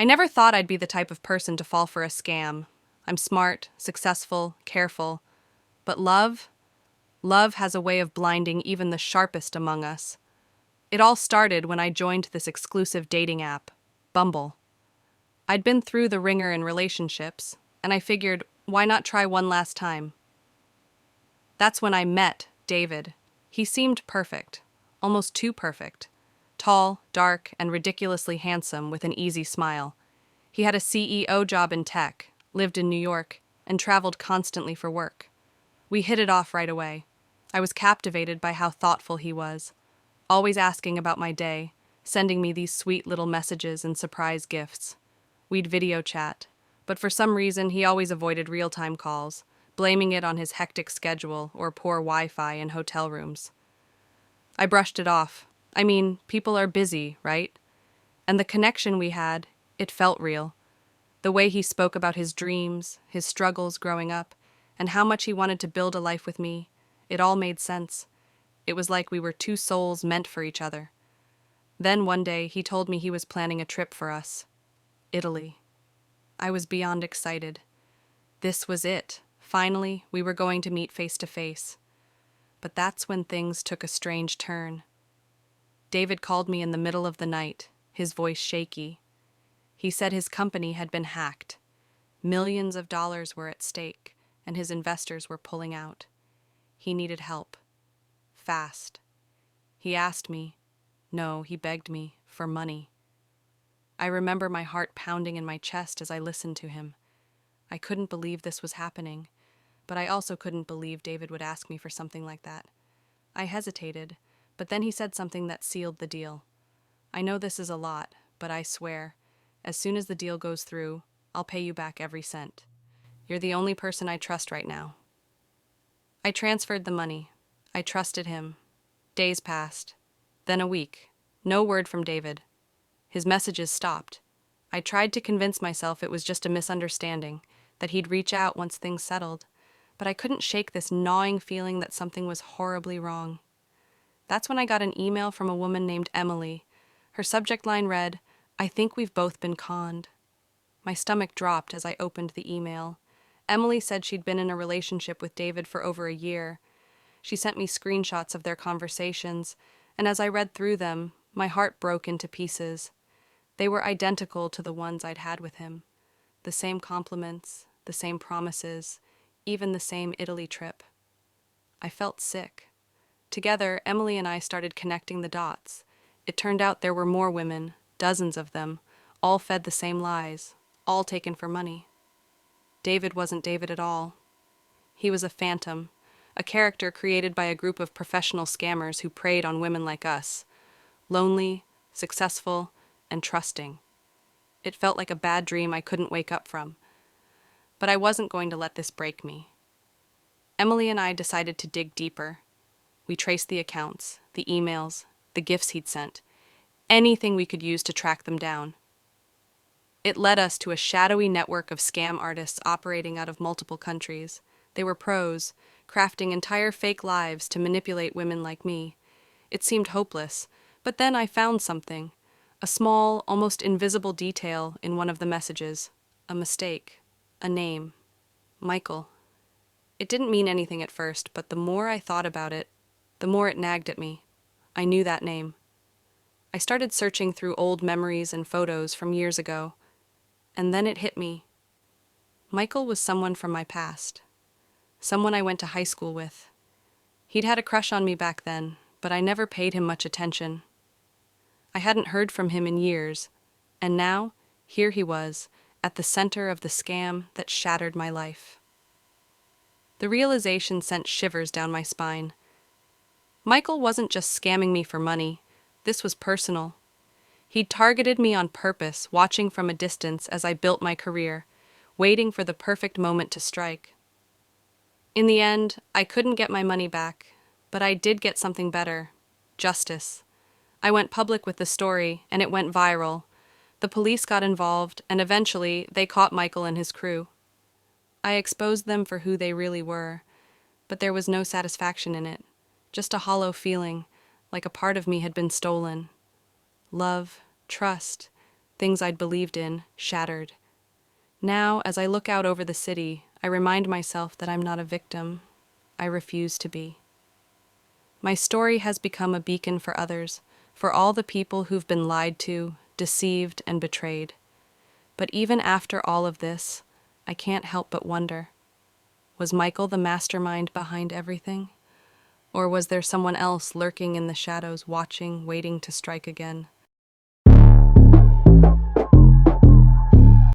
never thought I'd be the type of person to fall for a scam. I'm smart, successful, careful. But love has a way of blinding even the sharpest among us. It all started when I joined this exclusive dating app, Bumble. I'd been through the ringer in relationships, and I figured, why not try one last time? That's when I met David. He seemed perfect, almost too perfect. Tall, dark, and ridiculously handsome with an easy smile. He had a CEO job in tech, lived in New York, and traveled constantly for work. We hit it off right away. I was captivated by how thoughtful he was, always asking about my day, sending me these sweet little messages and surprise gifts. We'd video chat, but for some reason he always avoided real-time calls, blaming it on his hectic schedule or poor Wi-Fi in hotel rooms. I brushed it off. I mean, people are busy, right? And the connection we had, it felt real. The way he spoke about his dreams, his struggles growing up, and how much he wanted to build a life with me, it all made sense. It was like we were two souls meant for each other. Then one day he told me he was planning a trip for us. Italy. I was beyond excited. This was it. Finally, we were going to meet face to face. But that's when things took a strange turn. David called me in the middle of the night, his voice shaky. He said his company had been hacked. Millions of dollars were at stake, and his investors were pulling out. He needed help. Fast. He asked me, no, he begged me, for money. I remember my heart pounding in my chest as I listened to him. I couldn't believe this was happening, but I also couldn't believe David would ask me for something like that. I hesitated, but then he said something that sealed the deal. I know this is a lot, but I swear, as soon as the deal goes through, I'll pay you back every cent. You're the only person I trust right now. I transferred the money. I trusted him. Days passed. Then a week. No word from David. His messages stopped. I tried to convince myself it was just a misunderstanding, that he'd reach out once things settled, but I couldn't shake this gnawing feeling that something was horribly wrong. That's when I got an email from a woman named Emily. Her subject line read, "I think we've both been conned." My stomach dropped as I opened the email. Emily said she'd been in a relationship with David for over a year. She sent me screenshots of their conversations, and as I read through them, my heart broke into pieces. They were identical to the ones I'd had with him. The same compliments, the same promises, even the same Italy trip. I felt sick. Together, Emily and I started connecting the dots. It turned out there were more women, dozens of them, all fed the same lies, all taken for money. David wasn't David at all. He was a phantom, a character created by a group of professional scammers who preyed on women like us, lonely, successful, and trusting. It felt like a bad dream I couldn't wake up from. But I wasn't going to let this break me. Emily and I decided to dig deeper. We traced the accounts, the emails, the gifts he'd sent, anything we could use to track them down. It led us to a shadowy network of scam artists operating out of multiple countries. They were pros, crafting entire fake lives to manipulate women like me. It seemed hopeless, but then I found something. A small, almost invisible detail in one of the messages. A mistake. A name. Michael. It didn't mean anything at first, but the more I thought about it, the more it nagged at me. I knew that name. I started searching through old memories and photos from years ago, and then it hit me. Michael was someone from my past. Someone I went to high school with. He'd had a crush on me back then, but I never paid him much attention. I hadn't heard from him in years, and now, here he was, at the center of the scam that shattered my life. The realization sent shivers down my spine. Michael wasn't just scamming me for money. This was personal. He'd targeted me on purpose, watching from a distance as I built my career, waiting for the perfect moment to strike. In the end, I couldn't get my money back, but I did get something better: justice. I went public with the story, and it went viral. The police got involved, and eventually they caught Michael and his crew. I exposed them for who they really were, but there was no satisfaction in it, just a hollow feeling, like a part of me had been stolen. Love, trust, things I'd believed in, shattered. Now, as I look out over the city, I remind myself that I'm not a victim. I refuse to be. My story has become a beacon for others, for all the people who've been lied to, deceived, and betrayed. But even after all of this, I can't help but wonder, was Michael the mastermind behind everything? Or was there someone else lurking in the shadows, watching, waiting to strike again?